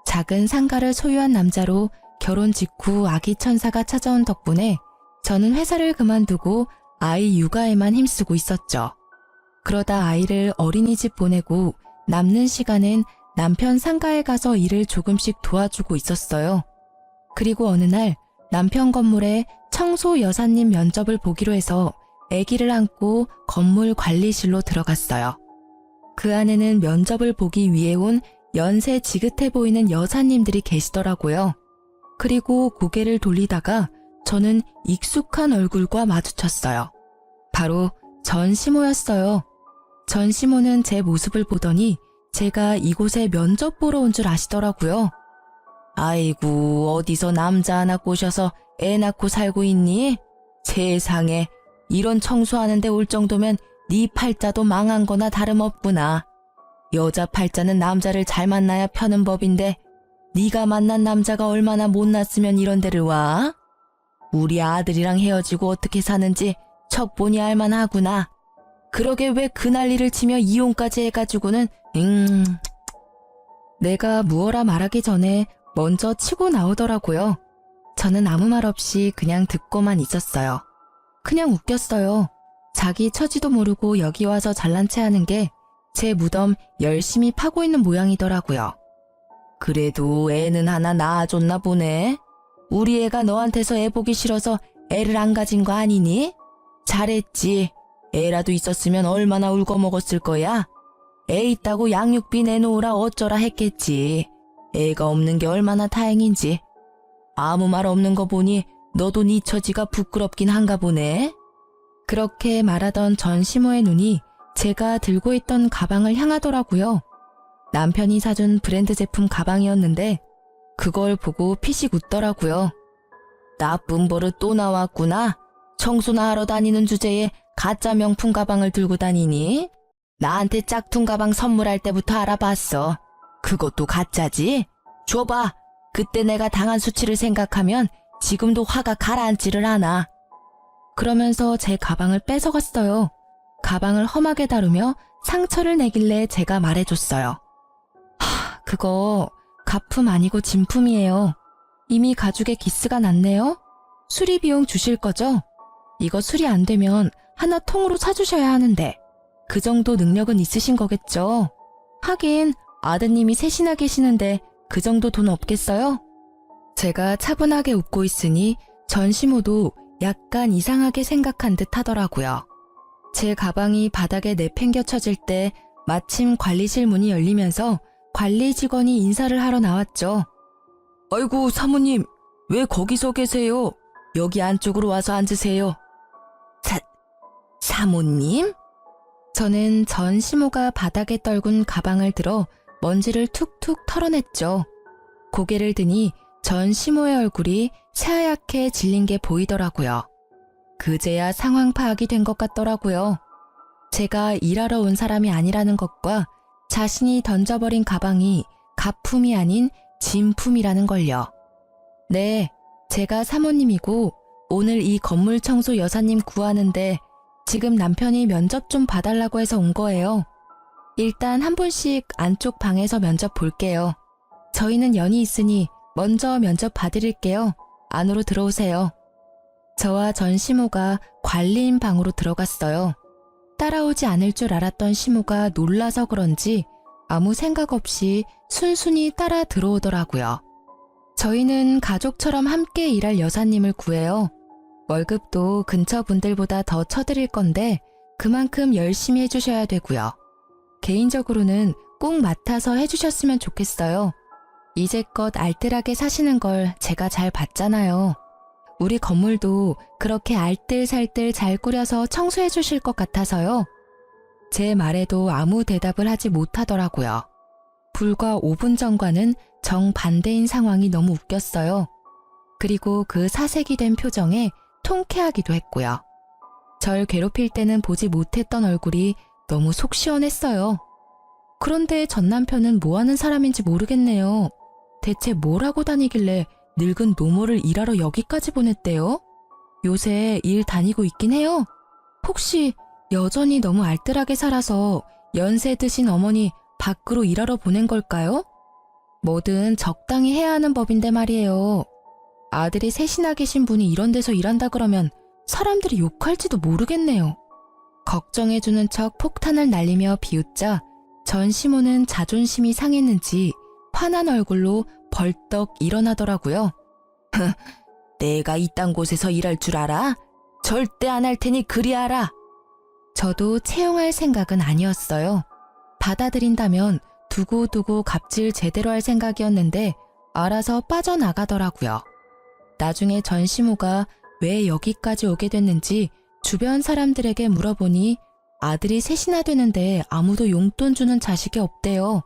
작은 상가를 소유한 남자로 결혼 직후 아기 천사가 찾아온 덕분에 저는 회사를 그만두고 아이 육아에만 힘쓰고 있었죠. 그러다 아이를 어린이집 보내고 남는 시간엔 남편 상가에 가서 일을 조금씩 도와주고 있었어요. 그리고 어느 날 남편 건물에 청소 여사님 면접을 보기로 해서 아기를 안고 건물 관리실로 들어갔어요. 그 안에는 면접을 보기 위해 온 연세 지긋해 보이는 여사님들이 계시더라고요. 그리고 고개를 돌리다가 저는 익숙한 얼굴과 마주쳤어요. 바로 전시모였어요. 전시모는 제 모습을 보더니 제가 이곳에 면접 보러 온 줄 아시더라고요. 아이고, 어디서 남자 하나 꼬셔서 애 낳고 살고 있니? 세상에, 이런 청소하는데 올 정도면 네 팔자도 망한 거나 다름없구나. 여자 팔자는 남자를 잘 만나야 펴는 법인데 네가 만난 남자가 얼마나 못났으면 이런 데를 와? 우리 아들이랑 헤어지고 어떻게 사는지 척보니 알만하구나. 그러게 왜 그 난리를 치며 이혼까지 해가지고는 내가 무어라 말하기 전에 먼저 치고 나오더라고요. 저는 아무 말 없이 그냥 듣고만 있었어요. 그냥 웃겼어요. 자기 처지도 모르고 여기 와서 잘난 체 하는 게 제 무덤 열심히 파고 있는 모양이더라고요. 그래도 애는 하나 낳아줬나 보네. 우리 애가 너한테서 애 보기 싫어서 애를 안 가진 거 아니니? 잘했지. 애라도 있었으면 얼마나 울고 먹었을 거야. 애 있다고 양육비 내놓으라 어쩌라 했겠지. 애가 없는 게 얼마나 다행인지. 아무 말 없는 거 보니 너도 네 처지가 부끄럽긴 한가 보네. 그렇게 말하던 전시모의 눈이 제가 들고 있던 가방을 향하더라고요. 남편이 사준 브랜드 제품 가방이었는데 그걸 보고 피식 웃더라고요. 나쁜 버릇 또 나왔구나. 청소나 하러 다니는 주제에 가짜 명품 가방을 들고 다니니? 나한테 짝퉁 가방 선물할 때부터 알아봤어. 그것도 가짜지? 줘봐. 그때 내가 당한 수치를 생각하면 지금도 화가 가라앉지를 않아. 그러면서 제 가방을 뺏어갔어요. 가방을 험하게 다루며 상처를 내길래 제가 말해줬어요. 그거 가품 아니고 진품이에요. 이미 가죽에 기스가 났네요. 수리 비용 주실 거죠? 이거 수리 안 되면 하나 통으로 사주셔야 하는데 그 정도 능력은 있으신 거겠죠? 하긴 아드님이 셋이나 계시는데 그 정도 돈 없겠어요? 제가 차분하게 웃고 있으니 전시모도 약간 이상하게 생각한 듯 하더라고요. 제 가방이 바닥에 내팽겨쳐질 때 마침 관리실 문이 열리면서 관리 직원이 인사를 하러 나왔죠. 아이고 사모님, 왜 거기서 계세요? 여기 안쪽으로 와서 앉으세요. 사모님? 저는 전시모가 바닥에 떨군 가방을 들어 먼지를 툭툭 털어냈죠. 고개를 드니 전시모의 얼굴이 새하얗게 질린 게 보이더라고요. 그제야 상황 파악이 된 것 같더라고요. 제가 일하러 온 사람이 아니라는 것과 자신이 던져버린 가방이 가품이 아닌 진품이라는 걸요. 네, 제가 사모님이고 오늘 이 건물 청소 여사님 구하는데 지금 남편이 면접 좀 봐달라고 해서 온 거예요. 일단 한 분씩 안쪽 방에서 면접 볼게요. 저희는 연이 있으니 먼저 면접 봐드릴게요. 안으로 들어오세요. 저와 전 시모가 관리인 방으로 들어갔어요. 따라오지 않을 줄 알았던 시모가 놀라서 그런지 아무 생각 없이 순순히 따라 들어오더라고요. 저희는 가족처럼 함께 일할 여사님을 구해요. 월급도 근처 분들보다 더 쳐드릴 건데 그만큼 열심히 해주셔야 되고요. 개인적으로는 꼭 맡아서 해주셨으면 좋겠어요. 이제껏 알뜰하게 사시는 걸 제가 잘 봤잖아요. 우리 건물도 그렇게 알뜰살뜰 잘 꾸려서 청소해 주실 것 같아서요. 제 말에도 아무 대답을 하지 못하더라고요. 불과 5분 전과는 정반대인 상황이 너무 웃겼어요. 그리고 그 사색이 된 표정에 통쾌하기도 했고요. 절 괴롭힐 때는 보지 못했던 얼굴이 너무 속 시원했어요. 그런데 전 남편은 뭐 하는 사람인지 모르겠네요. 대체 뭘 하고 다니길래 늙은 노모를 일하러 여기까지 보냈대요? 요새 일 다니고 있긴 해요? 혹시 여전히 너무 알뜰하게 살아서 연세 드신 어머니 밖으로 일하러 보낸 걸까요? 뭐든 적당히 해야 하는 법인데 말이에요. 아들이 셋이나 계신 분이 이런 데서 일한다 그러면 사람들이 욕할지도 모르겠네요. 걱정해주는 척 폭탄을 날리며 비웃자 전 시모는 자존심이 상했는지 화난 얼굴로 벌떡 일어나더라고요. 내가 이딴 곳에서 일할 줄 알아? 절대 안 할 테니 그리 알아. 저도 채용할 생각은 아니었어요. 받아들인다면 두고두고 갑질 제대로 할 생각이었는데 알아서 빠져나가더라고요. 나중에 전 시모가 왜 여기까지 오게 됐는지 주변 사람들에게 물어보니 아들이 셋이나 되는데 아무도 용돈 주는 자식이 없대요.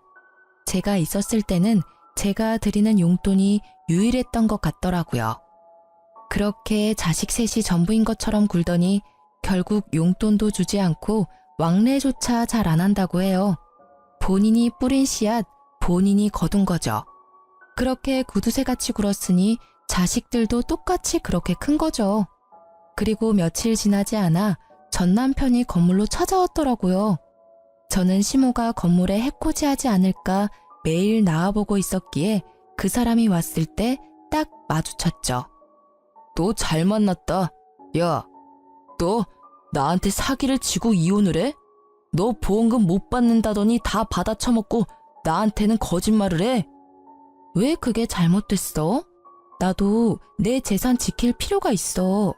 제가 있었을 때는 제가 드리는 용돈이 유일했던 것 같더라고요. 그렇게 자식 셋이 전부인 것처럼 굴더니 결국 용돈도 주지 않고 왕래조차 잘 안 한다고 해요. 본인이 뿌린 씨앗, 본인이 거둔 거죠. 그렇게 구두쇠같이 굴었으니 자식들도 똑같이 그렇게 큰 거죠. 그리고 며칠 지나지 않아 전 남편이 건물로 찾아왔더라고요. 저는 시모가 건물에 해코지하지 않을까 매일 나와보고 있었기에 그 사람이 왔을 때 딱 마주쳤죠. 너 잘 만났다. 야, 너 나한테 사기를 치고 이혼을 해? 너 보험금 못 받는다더니 다 받아 처먹고 나한테는 거짓말을 해? 왜 그게 잘못됐어? 나도 내 재산 지킬 필요가 있어.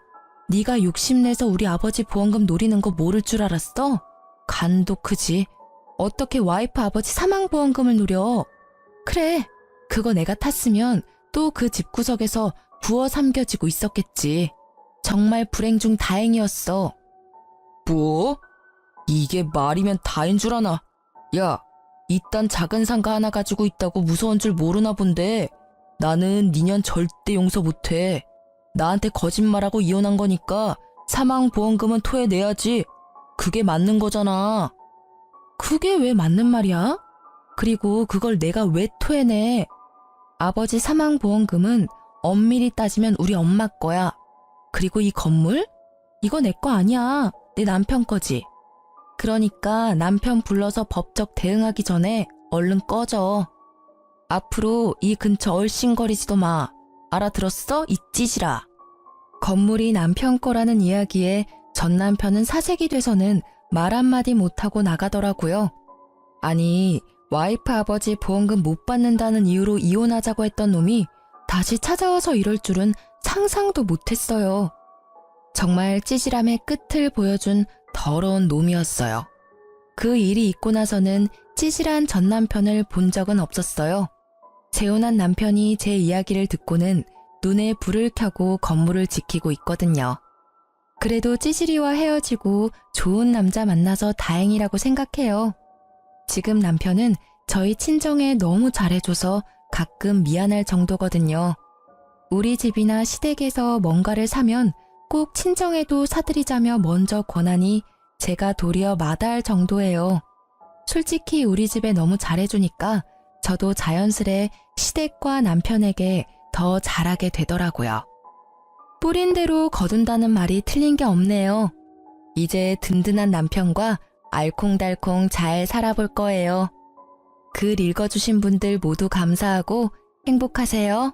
네가 욕심내서 우리 아버지 보험금 노리는 거 모를 줄 알았어? 간도 크지. 어떻게 와이프 아버지 사망보험금을 노려? 그래, 그거 내가 탔으면 또 그 집구석에서 구워 삼겨지고 있었겠지. 정말 불행 중 다행이었어. 뭐? 이게 말이면 다인 줄 아나? 야, 이딴 작은 상가 하나 가지고 있다고 무서운 줄 모르나 본데 나는 니년 절대 용서 못해. 나한테 거짓말하고 이혼한 거니까 사망보험금은 토해내야지. 그게 맞는 거잖아. 그게 왜 맞는 말이야? 그리고 그걸 내가 왜 토해내? 아버지 사망보험금은 엄밀히 따지면 우리 엄마 거야. 그리고 이 건물? 이거 내 거 아니야. 내 남편 거지. 그러니까 남편 불러서 법적 대응하기 전에 얼른 꺼져. 앞으로 이 근처 얼씬거리지도 마. 알아들었어? 이 찌질아. 건물이 남편 거라는 이야기에 전 남편은 사색이 돼서는 말 한마디 못하고 나가더라고요. 아니, 와이프 아버지 보험금 못 받는다는 이유로 이혼하자고 했던 놈이 다시 찾아와서 이럴 줄은 상상도 못했어요. 정말 찌질함의 끝을 보여준 더러운 놈이었어요. 그 일이 있고 나서는 찌질한 전 남편을 본 적은 없었어요. 재혼한 남편이 제 이야기를 듣고는 눈에 불을 켜고 건물을 지키고 있거든요. 그래도 찌질이와 헤어지고 좋은 남자 만나서 다행이라고 생각해요. 지금 남편은 저희 친정에 너무 잘해줘서 가끔 미안할 정도거든요. 우리 집이나 시댁에서 뭔가를 사면 꼭 친정에도 사드리자며 먼저 권하니 제가 도리어 마다할 정도예요. 솔직히 우리 집에 너무 잘해주니까 저도 자연스레 시댁과 남편에게 더 잘하게 되더라고요. 뿌린 대로 거둔다는 말이 틀린 게 없네요. 이제 든든한 남편과 알콩달콩 잘 살아볼 거예요. 글 읽어주신 분들 모두 감사하고 행복하세요.